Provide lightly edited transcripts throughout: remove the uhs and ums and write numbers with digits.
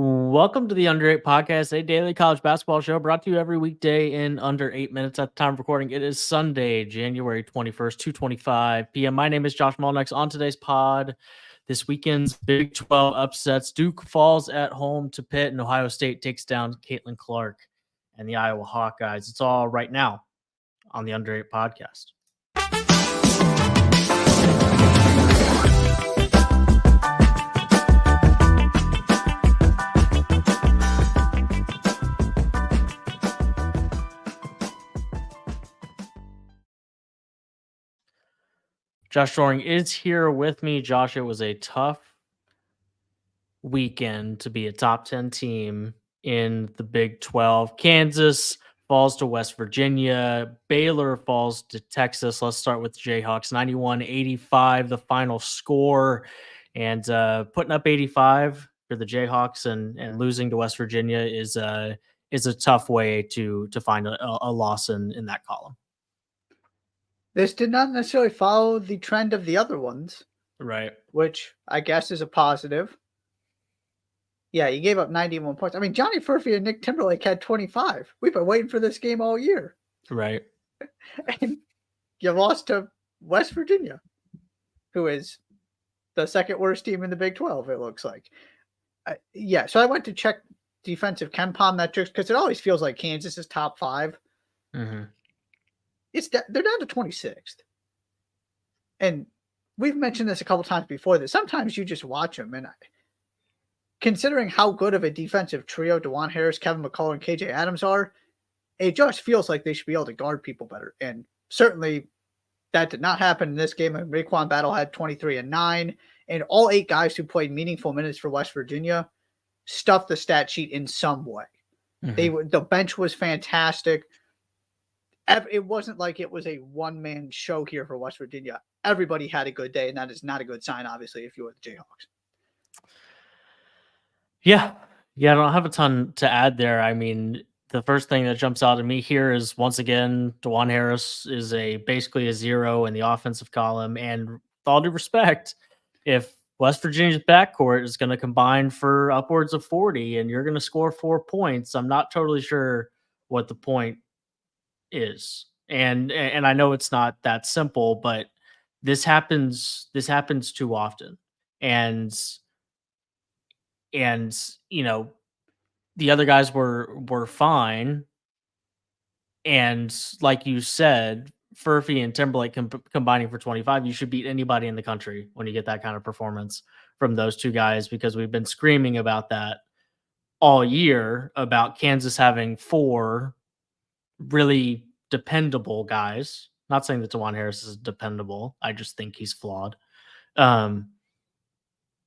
Welcome to the Under 8 Podcast, a daily college basketball show brought to you every weekday in under 8 minutes at the time of recording. It is Sunday, January 21st, 2:25 p.m. My name is Josh Mullenix. On today's pod, this weekend's Big 12 upsets. Duke falls at home to Pitt, and Ohio State takes down Caitlin Clark and the Iowa Hawkeyes. It's all right now on the Under 8 Podcast. Josh Doering is here with me. Josh, it was a tough weekend to be a top 10 team in the Big 12. Kansas falls to West Virginia. Baylor falls to Texas. Let's start with the Jayhawks. 91-85, the final score. And putting up 85 for the Jayhawks and losing to West Virginia is a tough way to find a loss in that column. This did not necessarily follow the trend of the other ones. Right. Which I guess is a positive. Yeah, you gave up 91 points. I mean, Johnny Furphy and Nick Timberlake had 25. We've been waiting for this game all year. Right. And you lost to West Virginia, who is the second worst team in the Big 12, it looks like. So I went to check defensive KenPom metrics because it always feels like Kansas is top 5. Mm-hmm. They're down to 26th. And we've mentioned this a couple times before that sometimes you just watch them. And considering how good of a defensive trio DeJuan Harris, Kevin McCullough, and KJ Adams are, it just feels like they should be able to guard people better. And certainly that did not happen in this game. Raekwon Battle had 23 and 9. And all 8 guys who played meaningful minutes for West Virginia stuffed the stat sheet in some way. Mm-hmm. The bench was fantastic. It wasn't like it was a one-man show here for West Virginia. Everybody had a good day, and that is not a good sign, obviously, if you were the Jayhawks. Yeah, I don't have a ton to add there. I mean, the first thing that jumps out at me here is, once again, DeJuan Harris is basically a 0 in the offensive column. And with all due respect, if West Virginia's backcourt is going to combine for upwards of 40 and you're going to score 4 points, I'm not totally sure what the point is. And I know it's not that simple, but this happens too often. And you know, the other guys were fine. And like you said, Furphy and Timberlake combining for 25, you should beat anybody in the country when you get that kind of performance from those two guys, because we've been screaming about that all year, about Kansas having 4 really dependable guys. Not saying that DeJuan Harris is dependable. I just think he's flawed. And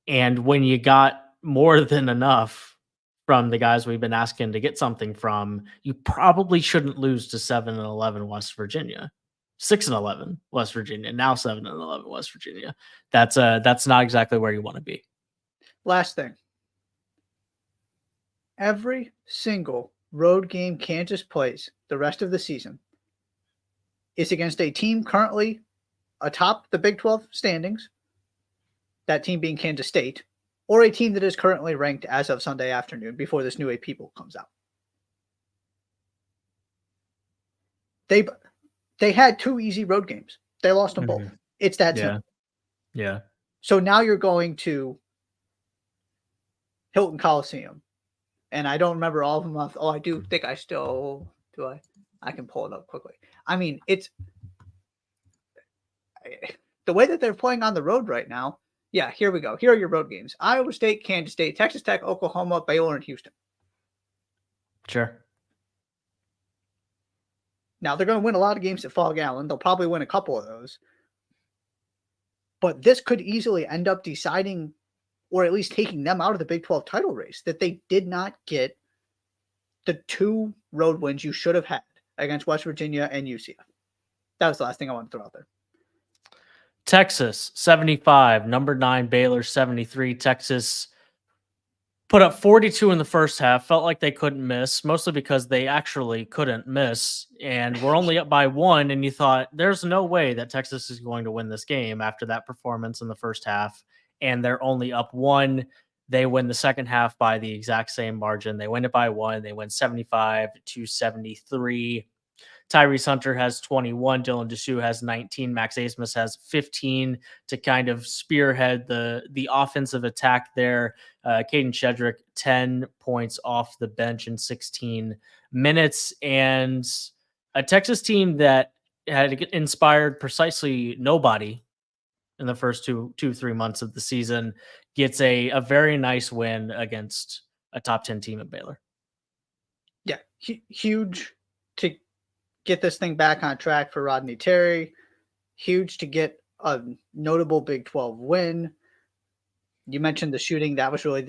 when you got more than enough from the guys we've been asking to get something from, you probably shouldn't lose to 7-11 West Virginia, 6-11 West Virginia, now 7-11 West Virginia. That's not exactly where you want to be. Last thing. Every single road game Kansas plays the rest of the season is against a team currently atop the Big 12 standings, that team being Kansas State, or a team that is currently ranked as of Sunday afternoon before this new AP poll comes out. They had 2 easy road games. They lost them both. It's that simple. Yeah. So now you're going to Hilton Coliseum. And I don't remember all of them. I do think I still do. I can pull it up quickly. I mean, it's the way that they're playing on the road right now. Yeah, here we go. Here are your road games: Iowa State, Kansas State, Texas Tech, Oklahoma, Baylor, and Houston. Sure. Now they're going to win a lot of games at Fog Allen. They'll probably win a couple of those. But this could easily end up deciding, or at least taking them out of the Big 12 title race, that they did not get the 2 road wins you should have had against West Virginia and UCF. That was the last thing I want to throw out there. Texas, 75. Number 9, Baylor, 73. Texas put up 42 in the first half. Felt like they couldn't miss, mostly because they actually couldn't miss. And we're only up by 1, and you thought, there's no way that Texas is going to win this game after that performance in the first half. And they're only up 1. They win the second half by the exact same margin. They win it by 1. They win 75-73. Tyrese Hunter has 21, Dylan Dessou has 19, Max Asmus has 15 to kind of spearhead the offensive attack there. Caden Shedrick, 10 points off the bench in 16 minutes. And a Texas team that had inspired precisely nobody in the first 3 months of the season gets a very nice win against a top 10 team at Baylor. Yeah, huge to get this thing back on track for Rodney Terry. Huge to get a notable Big 12 win. You mentioned the shooting. That was really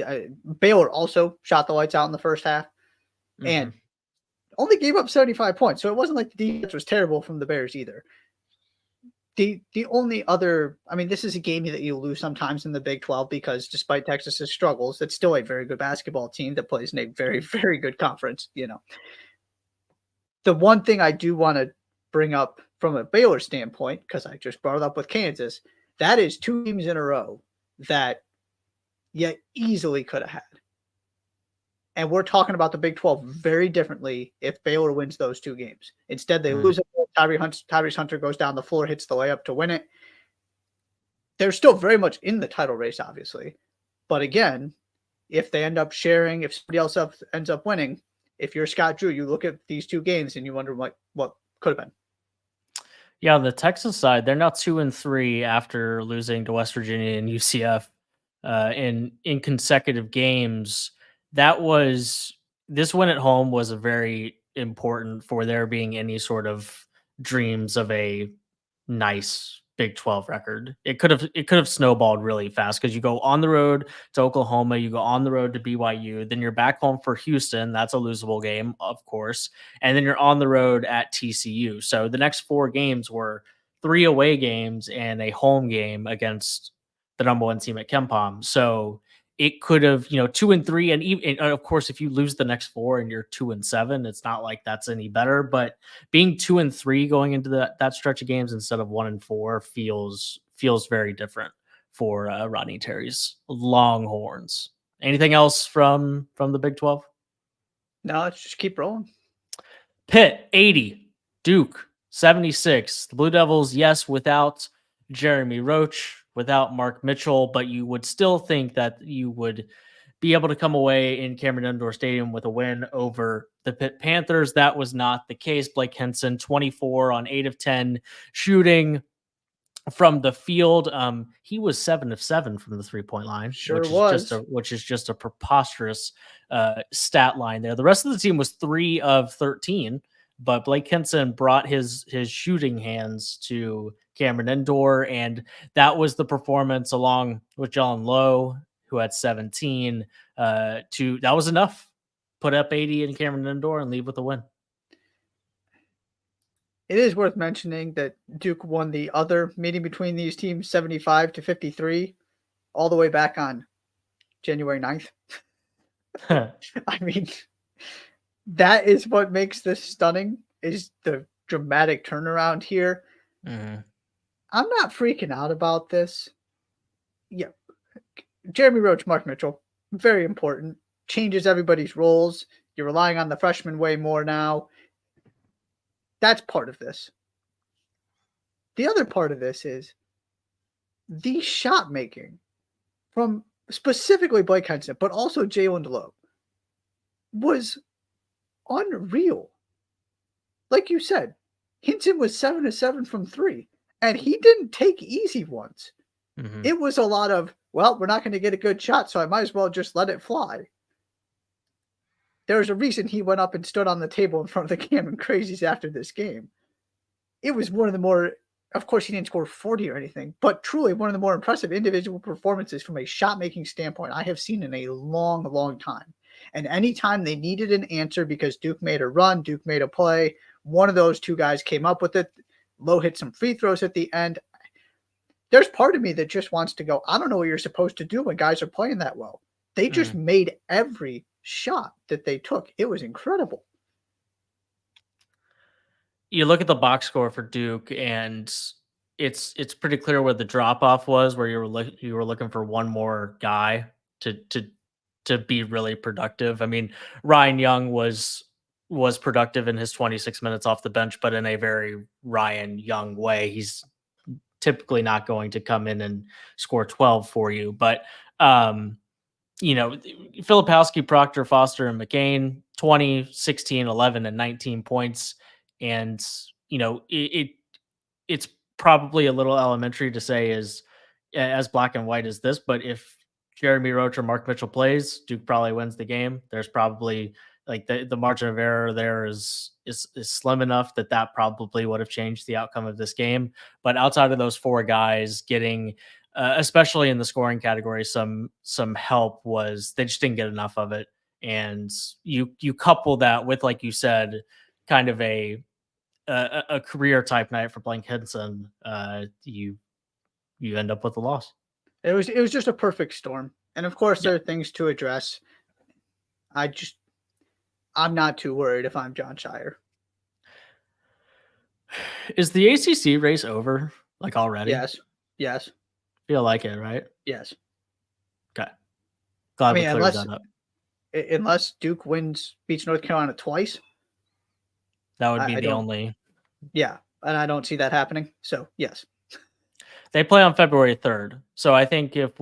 Baylor also shot the lights out in the first half and only gave up 75 points. So it wasn't like the defense was terrible from the Bears either. The only other, I mean, this is a game that you lose sometimes in the Big 12 because despite Texas's struggles, it's still a very good basketball team that plays in a very, very good conference, you know. The one thing I do want to bring up from a Baylor standpoint, because I just brought it up with Kansas, that is 2 teams in a row that you easily could have had. And we're talking about the Big 12 very differently if Baylor wins those 2 games. Instead, they lose it. Tyrese Hunter goes down the floor, hits the layup to win it. They're still very much in the title race, obviously. But again, if they end up sharing, if somebody else ends up winning, if you're Scott Drew, you look at these 2 games and you wonder what could have been. Yeah, on the Texas side, they're now 2-3 after losing to West Virginia and UCF in consecutive games. This win at home was a very important for there being any sort of dreams of a nice Big 12 record. It could have snowballed really fast because you go on the road to Oklahoma, you go on the road to BYU, then you're back home for Houston. That's a losable game, of course, and then you're on the road at TCU. So the next 4 games were 3 away games and a home game against the number 1 team at KenPom. So it could have, 2-3, and even, and of course, if you lose the next 4 and you're 2-7, it's not like that's any better. But being 2-3 going into that stretch of games instead of 1-4 feels very different for Rodney Terry's Longhorns. Anything else from the Big 12? No, let's just keep rolling. Pitt 80, Duke 76. The Blue Devils, yes, without Jeremy Roach, without Mark Mitchell, but you would still think that you would be able to come away in Cameron Indoor Stadium with a win over the Pitt Panthers. That was not the case. Blake Henson, 24 on 8 of 10 shooting from the field. He was 7 of 7 from the 3-point line, which is just a preposterous stat line there. The rest of the team was 3 of 13, but Blake Henson brought his shooting hands to Cameron Indoor, and that was the performance along with Jalen Lowe, who had 17. That was enough. Put up 80 in Cameron Indoor and leave with a win. It is worth mentioning that Duke won the other meeting between these teams 75-53 all the way back on January 9th. I mean, that is what makes this stunning, is the dramatic turnaround here. Mm-hmm. I'm not freaking out about this. Yeah. Jeremy Roach, Mark Mitchell, very important. Changes everybody's roles. You're relying on the freshman way more now. That's part of this. The other part of this is the shot making from specifically Blake Henson, but also Jalen Lowe, was unreal. Like you said, Hinton was 7 of 7 from 3, and he didn't take easy ones. Mm-hmm. It was a lot of, well, we're not going to get a good shot, so I might as well just let it fly. There's a reason he went up and stood on the table in front of the Cameron Crazies after this game. It was one of the more, of course, he didn't score 40 or anything, but truly one of the more impressive individual performances from a shot-making standpoint I have seen in a long, long time. And anytime they needed an answer because Duke made a run, Duke made a play, one of those 2 guys came up with it. Lowe hit some free throws at the end. There's part of me that just wants to go, I don't know what you're supposed to do when guys are playing that well. They just made every shot that they took. It was incredible. You look at the box score for Duke, and it's pretty clear where the drop off was, where you were looking for one more guy to be really productive. I mean, Ryan Young was productive in his 26 minutes off the bench, but in a very Ryan Young way. He's typically not going to come in and score 12 for you, but Filipowski, Proctor, Foster, and McCain, 20, 16, 11, and 19 points. And, it's probably a little elementary to say as black and white as this, but if Jeremy Roach or Mark Mitchell plays, Duke probably wins the game. There's probably like the margin of error there is slim enough that probably would have changed the outcome of this game. But outside of those four guys getting, especially in the scoring category, some help was they just didn't get enough of it. And you couple that with, like you said, kind of a career type night for Blank Henson, you end up with a loss. It was just a perfect storm. And of course, there are things to address. I'm not too worried if I'm John Shire. Is the ACC race over, like, already? Yes. Feel like it, right? Yes. Okay. Glad we cleared that up. Unless Duke beats North Carolina twice. That would be the only. Yeah, and I don't see that happening. So, yes. They play on February 3rd. So I think if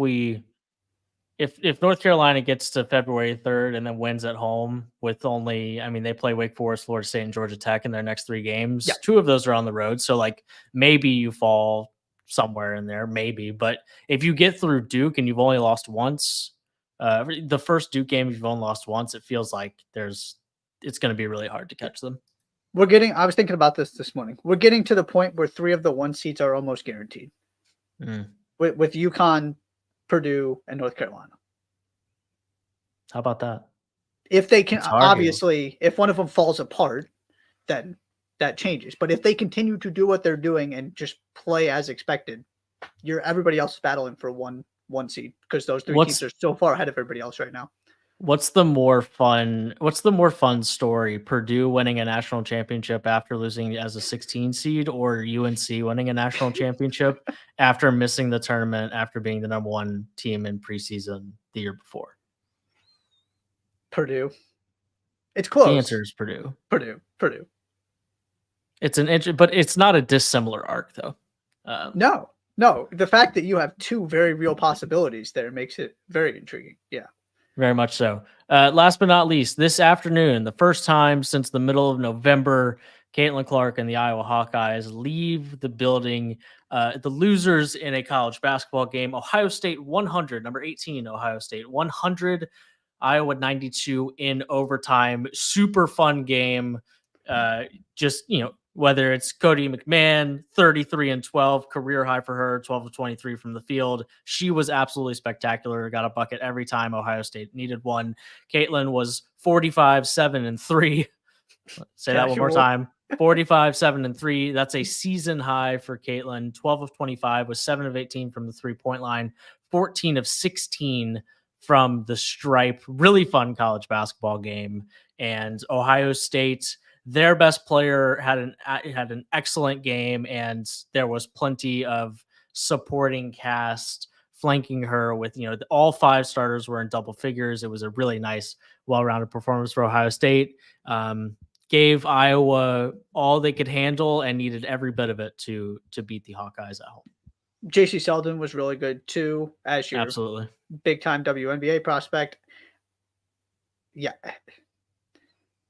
North Carolina gets to February 3rd and then wins at home with they play Wake Forest, Florida State, and Georgia Tech in their next 3 games. Yeah. 2 of those are on the road. So, like, maybe you fall somewhere in there, maybe. But if you get through Duke and you've only lost once, the first Duke game, you've only lost once, it feels like it's going to be really hard to catch them. I was thinking about this morning. We're getting to the point where 3 of the 1 seeds are almost guaranteed. With UConn, Purdue, and North Carolina. How about that? If they can, obviously, if one of them falls apart, then that changes. But if they continue to do what they're doing and just play as expected, everybody else is battling for one seed because those 3 teams are so far ahead of everybody else right now. What's the more fun story? Purdue winning a national championship after losing as a 16 seed, or UNC winning a national championship after missing the tournament after being the number 1 team in preseason the year before? Purdue. It's close. The answer is Purdue. Purdue. It's but it's not a dissimilar arc, though. No. The fact that you have 2 very real possibilities there makes it very intriguing. Yeah. Very much so. Last but not least, this afternoon, the first time since the middle of November, Caitlin Clark and the Iowa Hawkeyes leave the building. The losers in a college basketball game, Ohio State 100, number 18, Ohio State 100, Iowa 92 in overtime. Super fun game. Whether it's Cody McMahon, 33 and 12, career high for her, 12 of 23 from the field. She was absolutely spectacular. Got a bucket every time Ohio State needed one. Caitlin was 45, 7 and 3. Say that one more time. 45, 7 and 3. That's a season high for Caitlin. 12 of 25 was 7 of 18 from the 3-point line, 14 of 16 from the stripe. Really fun college basketball game. And Ohio State, their best player had an excellent game, and there was plenty of supporting cast flanking her with, all 5 starters were in double figures. It was a really nice, well-rounded performance for Ohio State. Gave Iowa all they could handle and needed every bit of it to beat the Hawkeyes at home. JC Selden was really good too, as your absolutely big-time WNBA prospect. Yeah.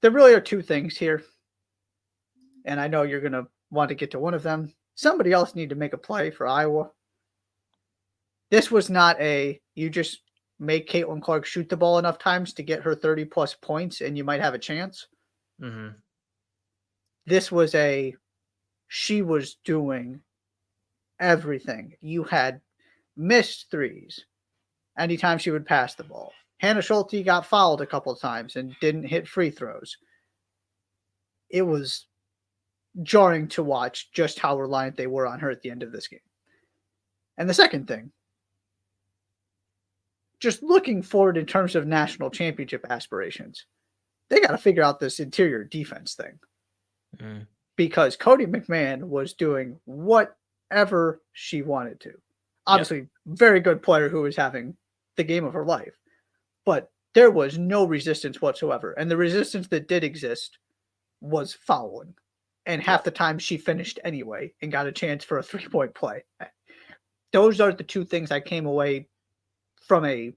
There really are 2 things here, and I know you're going to want to get to one of them. Somebody else need to make a play for Iowa. This was not you just make Caitlin Clark shoot the ball enough times to get her 30-plus points, and you might have a chance. Mm-hmm. This was she was doing everything. You had missed threes anytime she would pass the ball. Hannah Schulte got fouled a couple of times and didn't hit free throws. It was jarring to watch just how reliant they were on her at the end of this game. And the second thing, just looking forward in terms of national championship aspirations, they got to figure out this interior defense thing. Mm. Because Cody McMahon was doing whatever she wanted to. Obviously, very good player who was having the game of her life. but there was no resistance whatsoever. And the resistance that did exist was fouling. And half the time she finished anyway and got a chance for a 3-point play. Those are the two things I came away from a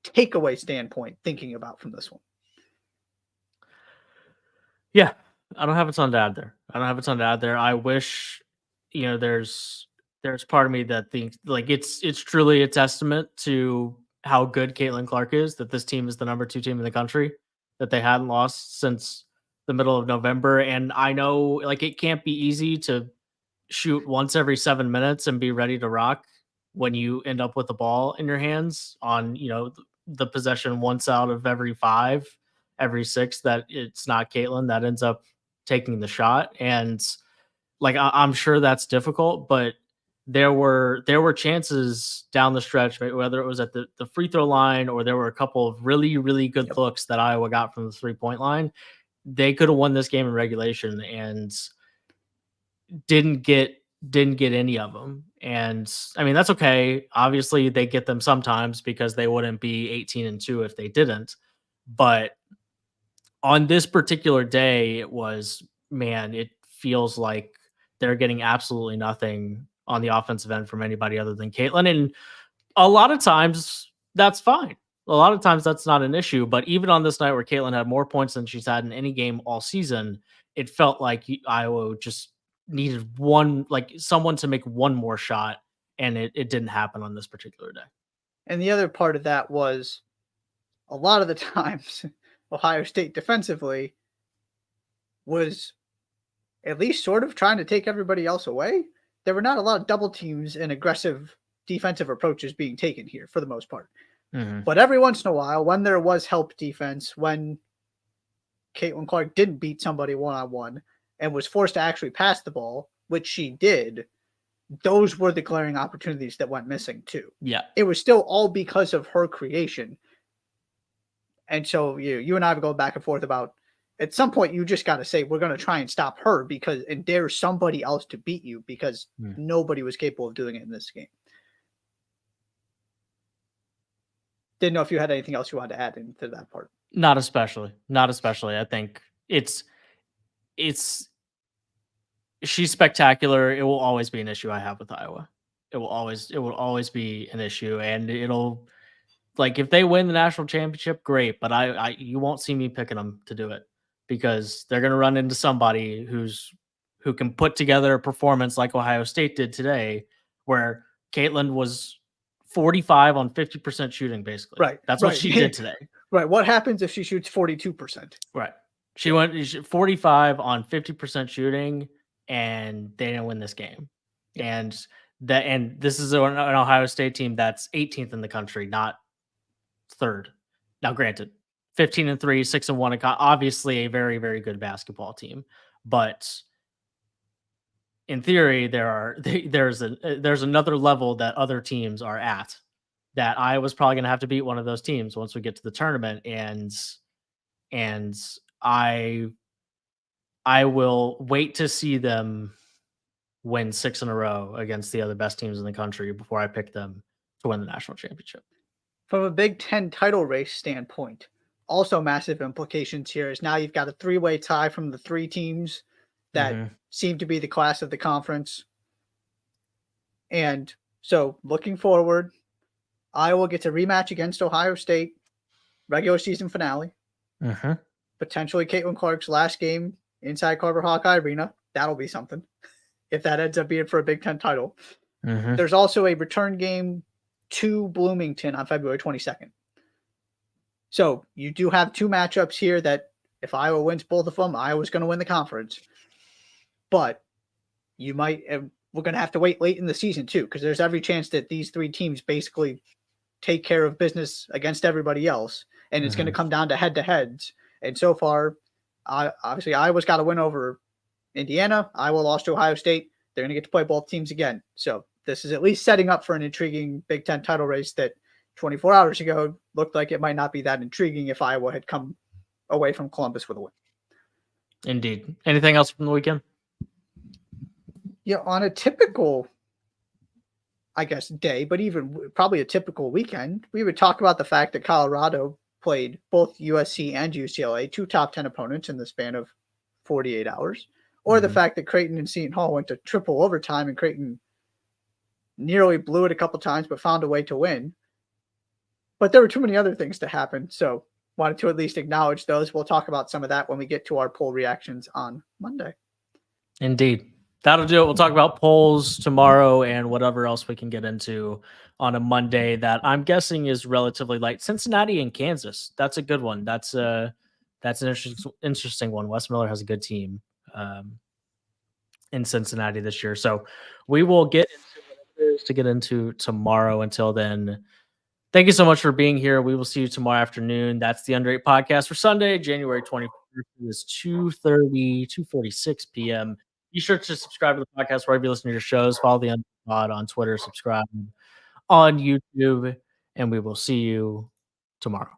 takeaway standpoint thinking about from this one. Yeah, I don't have a ton to add there. I wish, there's part of me that thinks like it's truly a testament to how good Caitlin Clark is that this team is the number 2 team in the country, that they hadn't lost since the middle of November. And I know like it can't be easy to shoot once every 7 minutes and be ready to rock when you end up with the ball in your hands on, the possession once out of every 5, every 6 that it's not Caitlin that ends up taking the shot. And like I'm sure that's difficult, but there were chances down the stretch, right, whether it was at the free throw line or there were a couple of really, really good looks that Iowa got from the 3-point line. They could have won this game in regulation and didn't get any of them. And I mean, that's okay. Obviously, they get them sometimes because they wouldn't be 18-2 if they didn't. But on this particular day, it was, man, it feels like they're getting absolutely nothing on the offensive end from anybody other than Caitlin. And a lot of times that's fine. A lot of times that's not an issue. But even on this night where Caitlin had more points than she's had in any game all season, it felt like Iowa just needed someone to make one more shot. And it didn't happen on this particular day. And the other part of that was a lot of the times Ohio State defensively was at least sort of trying to take everybody else away. There were not a lot of double teams and aggressive defensive approaches being taken here for the most part. Mm-hmm. But every once in a while, when there was help defense, when Caitlin Clark didn't beat somebody one-on-one and was forced to actually pass the ball, which she did, those were the glaring opportunities that went missing too. Yeah. It was still all because of her creation. And so you and I have gone back and forth about, at some point you just got to say, we're going to try and stop her and dare somebody else to beat you because nobody was capable of doing it in this game. Didn't know if you had anything else you wanted to add into that part. Not especially. I think she's spectacular. It will always be an issue I have with Iowa. It will always be an issue, and it'll, like, if they win the national championship, great. But you won't see me picking them to do it because they're going to run into somebody who can put together a performance like Ohio State did today, where Caitlin was 45 on 50% shooting, basically. Right. That's what she did today. Right. What happens if she shoots 42%? Right. She went 45 on 50% shooting, and they didn't win this game. And this is an Ohio State team that's 18th in the country, not 3rd. Now, granted, 15-3, 6-1, obviously a very, very good basketball team, but in theory, there's another level that other teams are at that Iowa's probably going to have to beat one of those teams once we get to the tournament, and I will wait to see them win 6 in a row against the other best teams in the country before I pick them to win the national championship. From a Big Ten title race standpoint, also massive implications here is now you've got a 3-way tie from the 3 teams that seem to be the class of the conference. And so looking forward, Iowa gets a rematch against Ohio State, regular season finale. Potentially Caitlin Clark's last game inside Carver Hawkeye Arena. That'll be something if that ends up being for a Big Ten title. There's also a return game to Bloomington on February 22nd. So you do have 2 matchups here that if Iowa wins both of them, Iowa's going to win the conference. But we're going to have to wait late in the season too, because there's every chance that these 3 teams basically take care of business against everybody else, and it's going to come down to head-to-heads. And so far, obviously Iowa's got to win over Indiana. Iowa lost to Ohio State. They're going to get to play both teams again. So this is at least setting up for an intriguing Big Ten title race that 24 hours ago looked like it might not be that intriguing if Iowa had come away from Columbus with a win. Indeed. Anything else from the weekend? Yeah, on a typical I guess, day, but even probably a typical weekend, we would talk about the fact that Colorado played both USC and UCLA, two top 10 opponents in the span of 48 hours, or the Mhm. fact that Creighton and Seton Hall went to triple overtime and Creighton nearly blew it a couple times but found a way to win. But there were too many other things to happen, so wanted to at least acknowledge those. We'll talk about some of that when we get to our poll reactions on Monday. Indeed. That'll do it. We'll talk about polls tomorrow and whatever else we can get into on a Monday that I'm guessing is relatively light. Cincinnati and Kansas. That's a good one. That's an interesting one. Wes Miller has a good team in Cincinnati this year. So we will get into whatever there is to get into tomorrow. Until then, thank you so much for being here. We will see you tomorrow afternoon. That's the Under 8 podcast for Sunday, January 21st. It is 2:46 p.m. Be sure to subscribe to the podcast wherever you listen to your shows. Follow the Under 8 Pod on Twitter, subscribe on YouTube, and we will see you tomorrow.